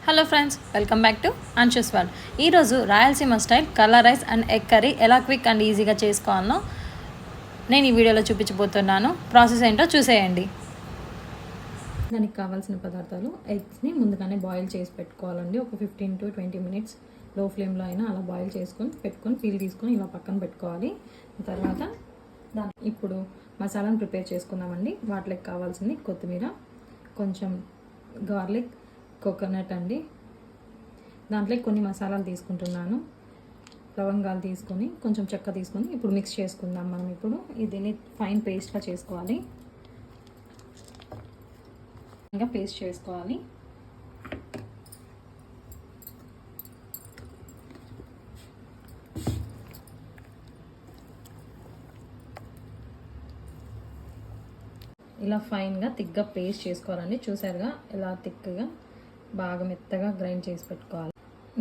Hello friends, welcome back to Anshu's world. ఈరోజు Rayalaseema style colour rice and egg curry ఎలా quick and ఈజీగా చేసుకోవాలో నేను ఈ వీడియోలో చూపించబోతున్నాను. ప్రాసెస్ ఏంటో చూసేయండి. దానికి కావాల్సిన పదార్థాలు: ఎగ్స్ని ముందుగానే బాయిల్ చేసి పెట్టుకోవాలండి. ఒక 15 to 20 minutes లో ఫ్లేమ్లో అయినా అలా బాయిల్ పెట్టుకొని పీల్ తీసుకొని ఇలా పక్కన పెట్టుకోవాలి. తర్వాత ఇప్పుడు మసాలాను ప్రిపేర్ చేసుకుందామండి. వాటికి కావాల్సింది కొత్తిమీర, కొంచెం గార్లిక్, కోకోనట్ అండి. దాంట్లో కొన్ని మసాలాలు తీసుకుంటున్నాను. లవంగాలు తీసుకొని కొంచెం చెక్క తీసుకొని ఇప్పుడు మిక్స్ చేసుకుందాం. మనం ఇప్పుడు దీన్ని ఫైన్ పేస్ట్గా చేసుకోవాలి. ఇంకా పేస్ట్ చేసుకోవాలి. ఇలా ఫైన్గా థిక్గా పేస్ట్ చేసుకోవాలండి. చూసారుగా ఇలా థిక్గా బాగా మెత్తగా గ్రైండ్ చేసి పెట్టుకోవాలి.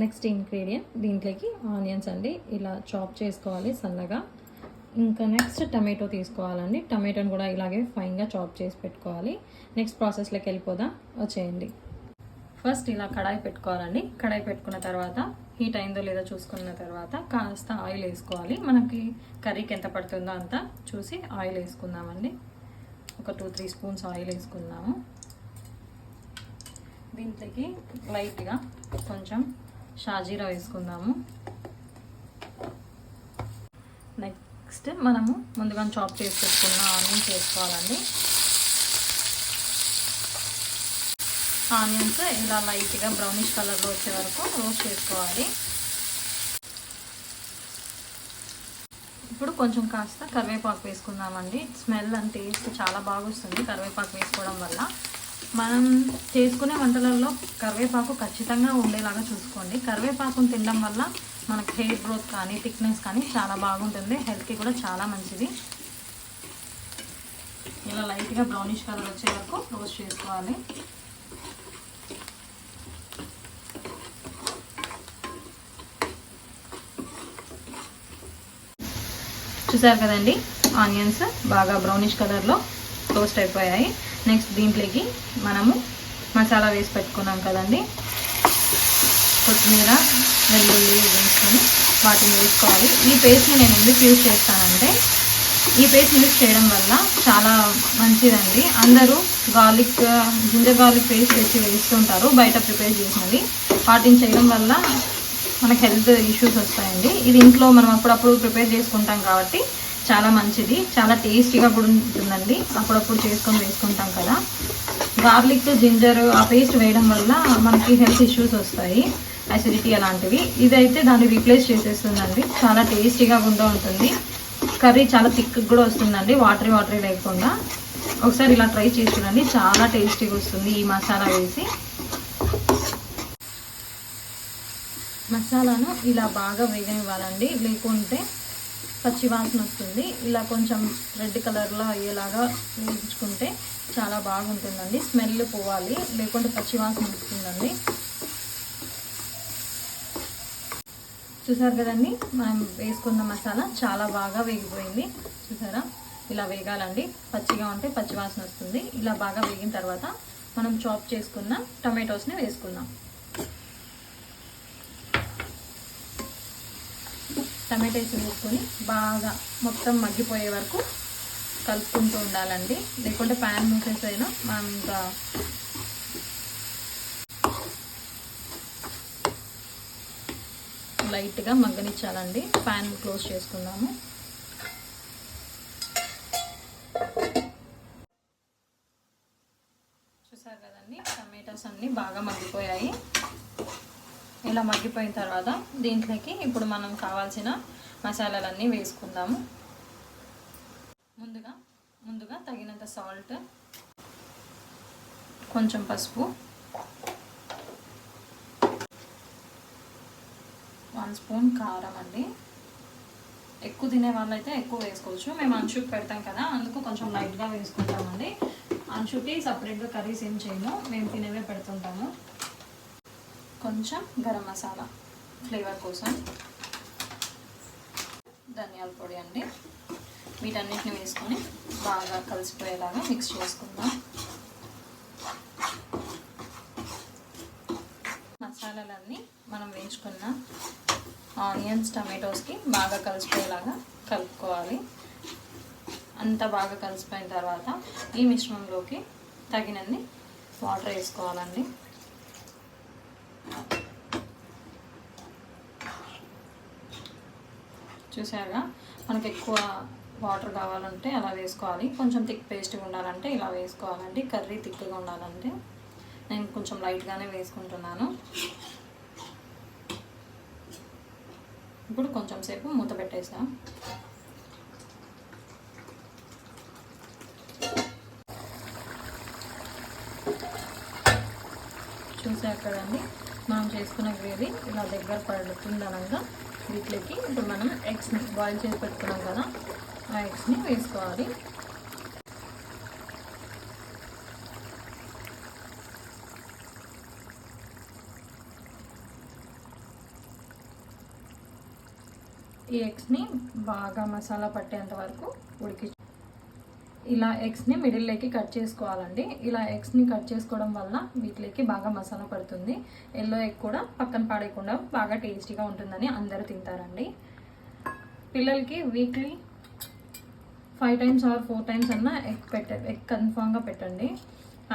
నెక్స్ట్ ఇంగ్రీడియంట్ దీంట్లోకి ఆనియన్స్ అండి. ఇలా చాప్ చేసుకోవాలి సన్నగా. ఇంకా నెక్స్ట్ టమాటో తీసుకోవాలండి. టమాటోని కూడా ఇలాగే ఫైన్గా చాప్ చేసి పెట్టుకోవాలి. నెక్స్ట్ ప్రాసెస్లోకి వెళ్ళిపోదాం, వచ్చేయండి. ఫస్ట్ ఇలా కడాయి పెట్టుకోవాలండి. కడాయి పెట్టుకున్న తర్వాత హీట్ అయిందో లేదో చూసుకున్న తర్వాత కాస్త ఆయిల్ వేసుకోవాలి. మనకి కర్రీకి ఎంత పడుతుందో అంత చూసి ఆయిల్ వేసుకుందామండి. ఒక 2-3 స్పూన్స్ ఆయిల్ వేసుకుందాము. దీంట్లోకి లైట్గా కొంచెం షాజీరా వేసుకుందాము. నెక్స్ట్ మనము ముందుగా చాప్ చేసి పెట్టుకున్న ఆనియన్స్ వేసుకోవాలండి. ఆనియన్స్ ఇలా లైట్గా బ్రౌనిష్ కలర్లో వచ్చే వరకు రోస్ట్ చేసుకోవాలి. ఇప్పుడు కొంచెం కాస్త కరివేపాకు వేసుకుందామండి. స్మెల్ అండ్ టేస్ట్ చాలా బాగా వస్తుంది కరివేపాకు వేసుకోవడం వల్ల. మనం చేసుకునే వంటలలో కరివేపాకు ఖచ్చితంగా ఉండేలాగా చూసుకోండి. కరివేపాకును తినడం వల్ల మనకు హెయిర్ గ్రోత్ కానీ థిక్నెస్ కానీ చాలా బాగుంటుంది. హెల్త్కి కూడా చాలా మంచిది. ఇలా లైట్గా బ్రౌనిష్ కలర్ వచ్చే వరకు రోస్ట్ చేసుకోవాలి. చూసారు కదండి, ఆనియన్స్ బాగా బ్రౌనిష్ కలర్లో రోస్ట్ అయిపోయాయి. నెక్స్ట్ దీంట్లోకి మనము మసాలా వేసి పెట్టుకున్నాం కదండి. కొత్తిమీర, వెల్లుల్లి వేసుకొని వాటిని వేసుకోవాలి. ఈ పేస్ట్ని నేను ఎందుకు యూజ్ చేస్తానంటే, ఈ పేస్ట్ యూజ్ చేయడం వల్ల చాలా మంచిదండి. అందరూ జింజర్ గార్లిక్ పేస్ట్ తెచ్చి వేస్తుంటారు బయట ప్రిపేర్ చేసినవి. వాటిని చేయడం వల్ల మనకు హెల్త్ ఇష్యూస్ వస్తాయండి. ఇది ఇంట్లో మనం అప్పుడప్పుడు ప్రిపేర్ చేసుకుంటాం కాబట్టి చాలా మంచిది. చాలా టేస్టీగా కూడా ఉంటుందండి. అప్పుడప్పుడు చేసుకొని వేసుకుంటాం కదా. గార్లిక్, జింజర్ ఆ పేస్ట్ వేయడం వల్ల మనకి హెల్త్ ఇష్యూస్ వస్తాయి, అసిడిటీ అలాంటివి. ఇదైతే దాన్ని రీప్లేస్ చేసేస్తుందండి. చాలా టేస్టీగా కూడా ఉంటుంది. కర్రీ చాలా థిక్ కూడా వస్తుందండి, వాటరీ లేకుండా. ఒకసారి ఇలా ట్రై చేసి చూడండి, చాలా టేస్టీగా వస్తుంది ఈ మసాలా వేసి. మసాలాను ఇలా బాగా వేగనివ్వాలండి, లేకుంటే పచ్చి వాసన వస్తుంది. ఇలా కొంచెం రెడ్ కలర్లో అయ్యేలాగా వేయించుకుంటే చాలా బాగుంటుందండి. స్మెల్ పోవాలి, లేకుంటే పచ్చి వాసన వస్తుందండి. చూసారు కదండి, మనం వేసుకున్న మసాలా చాలా బాగా వేగిపోయింది. చూసారా, ఇలా వేగాలండి. పచ్చిగా ఉంటే పచ్చి వాసన వస్తుంది. ఇలా బాగా వేగిన తర్వాత మనం చాప్ చేసుకున్న టమాటోస్ని వేసుకుందాం. టమాటోస్ వేసుకొని బాగా మొత్తం మగ్గిపోయే వరకు కలుపుకుంటూ ఉండాలండి, లేకుంటే ప్యాన్ మూసేసైనా మనం ఇంకా లైట్గా మగ్గనిచ్చాలండి. ప్యాన్ క్లోజ్ చేసుకుందాము. చూసారు కదండి, టమాటోస్ అన్నీ బాగా మగ్గిపోయాయి. ఇలా మగ్గిపోయిన తర్వాత దీంట్లోకి ఇప్పుడు మనం కావాల్సిన మసాలాలన్నీ వేసుకుందాము. ముందుగా తగినంత సాల్ట్, కొంచెం పసుపు, 1 స్పూన్ కారం అండి. ఎక్కువ తినే వాళ్ళైతే ఎక్కువ వేసుకోవచ్చు. మేము అంచుకు పెడతాం కదా, అందుకు కొంచెం లైట్గా వేసుకుంటామండి. అంచుకి సపరేట్గా కర్రీస్ ఏం చేయము, మేము తినేవే పెడుతుంటాము. కొంచెం గరం మసాలా ఫ్లేవర్ కోసం, ధనియాల పొడి అండి. వీటన్నిటిని వేసుకొని బాగా కలిసిపోయేలాగా మిక్స్ చేసుకుందాం. మసాలాలన్నీ మనం వేయించుకున్న ఆనియన్స్ టమాటోస్కి బాగా కలిసిపోయేలాగా కలుపుకోవాలి. అంతా బాగా కలిసిపోయిన తర్వాత ఈ మిశ్రమంలోకి తగినన్ని వాటర్ వేసుకోవాలండి. చూసారుగా, మనకు ఎక్కువ వాటర్ కావాలంటే అలా వేసుకోవాలి. కొంచెం థిక్ పేస్ట్గా ఉండాలంటే ఇలా వేసుకోవాలండి. కర్రీ థిక్గా ఉండాలంటే నేను కొంచెం లైట్గానే వేసుకుంటున్నాను. ఇప్పుడు కొంచెం సేపు మూత పెట్టేసా. చూసారు కదండి, మనం చేసుకున్న గ్రేవీ ఇలా దగ్గర పడుతుందనగా వీటికి ఇప్పుడు మనం ఎగ్స్ని బాయిల్ చేసి పెట్టుకున్నాం కదా, ఆ ఎగ్స్ని వేసుకోవాలి. ఈ ఎగ్స్ని బాగా మసాలా పట్టేంత వరకు ఇలా ఎగ్స్ని మిడిల్లోకి కట్ చేసుకోవాలండి. ఇలా ఎగ్స్ని కట్ చేసుకోవడం వల్ల వీటిలోకి బాగా మసాలా పడుతుంది. ఎల్లో ఎగ్ కూడా పక్కన పాడేయకుండా బాగా టేస్టీగా ఉంటుందని అందరూ తింటారండి. పిల్లలకి వీక్లీ 5 times or 4 times అన్నా ఎగ్ కన్ఫామ్గా పెట్టండి.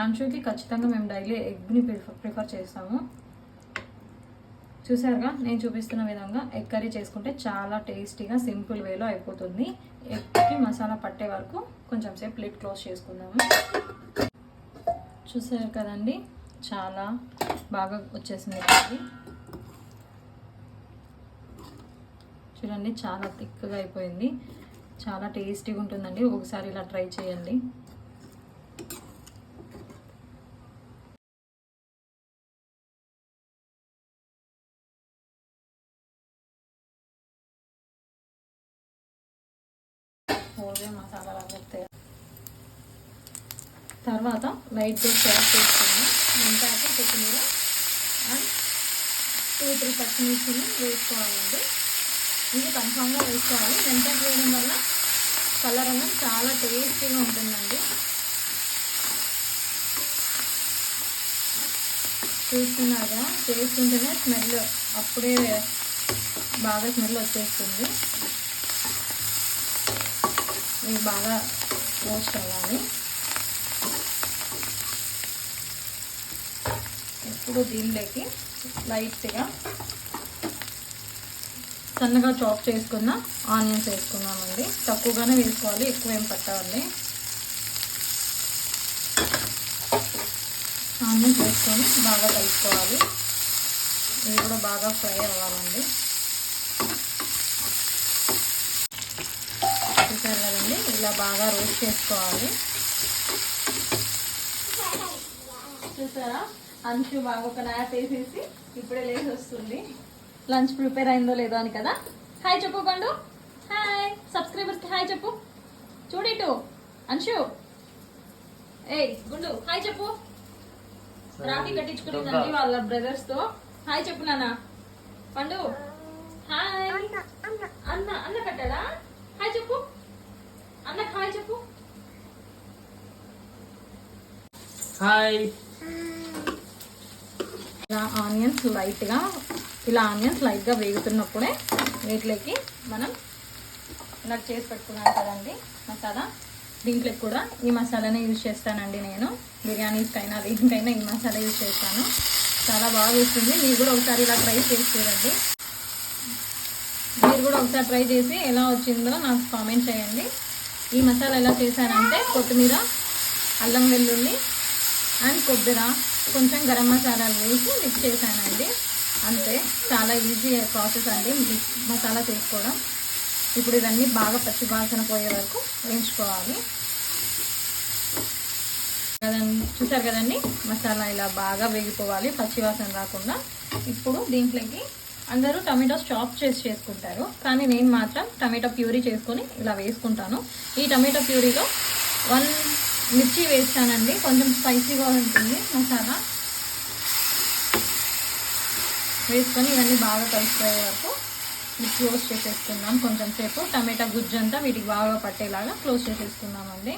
ఆన్షుకి ఖచ్చితంగా మేము డైలీ ఎగ్ని ప్రిఫర్ చేస్తాము. చూసారుగా, నేను చూపిస్తున్న విధంగా ఎగ్ కర్రీ చేసుకుంటే చాలా టేస్టీగా సింపుల్ వేలో అయిపోతుంది. ఎగ్కి మసాలా పట్టే వరకు కొంచెం సేపు లిడ్ క్లోజ్ చేసుకుందాము. చూసారు కదండి, చాలా బాగా వచ్చేసింది కర్రీ. చూడండి, చాలా థిక్గా అయిపోయింది. చాలా టేస్టీగా ఉంటుందండి. ఒకసారి ఇలా ట్రై చేయండి. మసాలా వస్తాయి. తర్వాత లైట్గా చాప్ చేసుకుని మెంతాకు, కొత్తిమీర అండ్ 2-3 పచ్చిమిర్చిని వేసుకోవాలండి. ఇది కన్ఫామ్గా వేసుకోవాలి. మెంతాకు వేయడం వల్ల కలర్ అన్నం చాలా టేస్టీగా ఉంటుందండి. చూస్తున్నారా, చేస్తుంటేనే స్మెల్ అప్పుడే బాగా స్మెల్ వచ్చేస్తుంది. ఇవి బాగా రోస్ట్ అవ్వాలి. ఇప్పుడు దీనిలోకి లైట్గా సన్నగా చాప్ చేసుకున్న ఆనియన్స్ వేసుకున్నామండి. తక్కువగానే వేసుకోవాలి, ఎక్కువ ఏం పట్టాలి. ఆనియన్స్ వేసుకొని బాగా కలుపుకోవాలి. ఇవి కూడా బాగా ఫ్రై అవ్వాలండి. చూసారు కదండి, ఇలా బాగా రోస్ట్ చేసుకోవాలి. చూసారా, అంచు బాగా ఒక నాట్ వేసేసి ఇప్పుడే లేచి వస్తుంది. లంచ్ ప్రిపేర్ అయిందో లేదో అని కదా. హాయ్ చెప్పు పండు. హాయ్ సబ్స్క్రైబర్స్కి హాయ్ చెప్పు. చూడిటు అంశు. ఏయ్ గుండు, హాయ్ చెప్పు. రాఖీ కట్టించుకునిందండి వాళ్ళ బ్రదర్స్తో. హాయ్ చెప్పు నాన్న. పండు హాయ్. అన్న కట్టాడా? హాయ్ చెప్పు. అన్న హాయ్ చెప్పు. హాయ్. ఇలా ఆనియన్స్ లైట్గా వేగుతున్నప్పుడే వీటిలోకి మనం ఇలా చేసి పెట్టుకున్నాను కదండి మసాలా, దీంట్లోకి కూడా ఈ మసాలానే యూజ్ చేస్తానండి. నేను బిర్యానీస్కైనా దేనికైనా ఈ మసాలా యూజ్ చేస్తాను. చాలా బాగా వస్తుంది. మీరు కూడా ఒకసారి ఇలా ట్రై చేసి చూడండి. మీరు కూడా ఒకసారి ట్రై చేసి ఎలా వచ్చిందో నాకు కామెంట్ చేయండి. ఈ మసాలా ఎలా చేశానంటే కొత్తిమీర, అల్లం వెల్లుల్లి అండ్ కొబ్బరి, కొంచెం గరం మసాలాలు వేసి మిక్స్ చేశానండి. అంతే, చాలా ఈజీ ప్రాసెస్ అండి మసాలా చేసుకోవడం. ఇప్పుడు ఇవన్నీ బాగా పచ్చి వాసన పోయే వరకు వేయించుకోవాలి కదండి. చూసారు కదండి, మసాలా ఇలా బాగా వేగిపోవాలి, పచ్చి వాసన రాకుండా. ఇప్పుడు దీంట్లోకి అందరూ టమాటోస్ చాప్ చేసుకుంటారు, కానీ నేను మాత్రం టమాటో ప్యూరీ చేసుకొని ఇలా వేసుకుంటాను. ఈ టమాటో ప్యూరీలో 1 మిర్చి వేస్తానండి, కొంచెం స్పైసీగా ఉంటుంది మసాలా. వేసుకొని ఇవన్నీ బాగా కలిసిపోయే వరకు క్లోజ్ చేసేసుకుందాం. కొంచెం సేపు టమాటా గుజ్జు అంతా వీటికి బాగా పట్టేలాగా క్లోజ్ చేసేసుకుందామండి.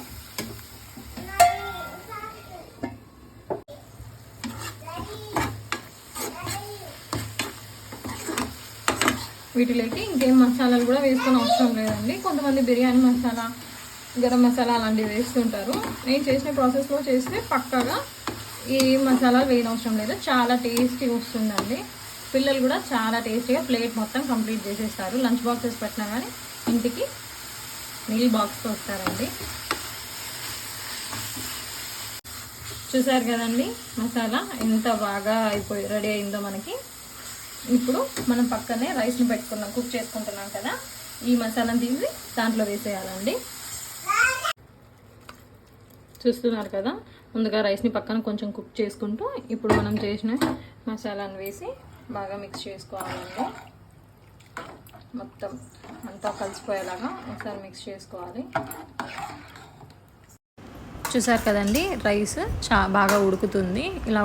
వీటిలోకి ఇంకేం మసాలాలు కూడా వేసుకొని అవసరం లేదండి. కొంతమంది బిర్యానీ మసాలా, గరం మసాలా అలాంటివి వేస్తుంటారు. నేను చేసిన ప్రాసెస్లో చేస్తే పక్కాగా ఈ మసాలాలు వేయనవసరం లేదు. చాలా టేస్టీగా వస్తుందండి. పిల్లలు కూడా చాలా టేస్టీగా ప్లేట్ మొత్తం కంప్లీట్ చేసేస్తారు. లంచ్ బాక్సెస్ పెట్టినా కానీ ఇంటికి మీల్ బాక్స్తో వస్తారండి. చూసారు కదండి మసాలా ఎంత బాగా రెడీ అయిందో మనకి. ఇప్పుడు మనం పక్కనే రైస్ని కుక్ చేసుకుంటున్నాం కదా, ఈ మసాలాను తీసి దాంట్లో వేసేయాలండి. చూస్తున్నారు కదా, ముందుగా రైస్ని పక్కన కొంచెం కుక్ చేసుకుంటూ ఇప్పుడు మనం చేసిన మసాలాను వేసి బాగా మిక్స్ చేసుకోవాలండి. మొత్తం అంతా కలిసిపోయేలాగా ఒకసారి మిక్స్ చేసుకోవాలి. చూసారు కదండి, రైస్ బాగా ఉడుకుతుంది. ఇలా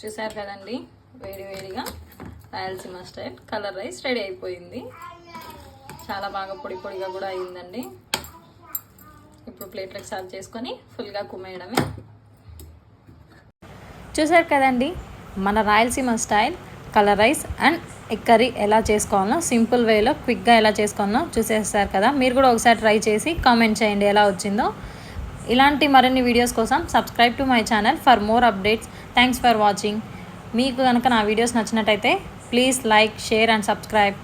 చూసారు కదండి, వేడివేడిగా Rayalaseema style colour rice ready అయిపోయింది. చాలా బాగా పొడి పొడిగా కూడా అయిందండి. ఇప్పుడు ప్లేట్లకు సర్వ్ చేసుకొని ఫుల్గా కుమ్మేయడమే. చూసారు కదండి, మన Rayalaseema style colour rice and egg curry ఎలా చేసుకోవాలో, సింపుల్ వేలో క్విక్గా ఎలా చేసుకోవాలో చూసేస్తారు కదా. మీరు కూడా ఒకసారి ట్రై చేసి కామెంట్ చేయండి ఎలా వచ్చిందో. ఇలాంటి మరిన్ని వీడియోస్ కోసం subscribe to my channel for more updates. Thanks for watching. మీకు కనుక నా వీడియోస్ నచ్చినట్టయితే please like, share and subscribe.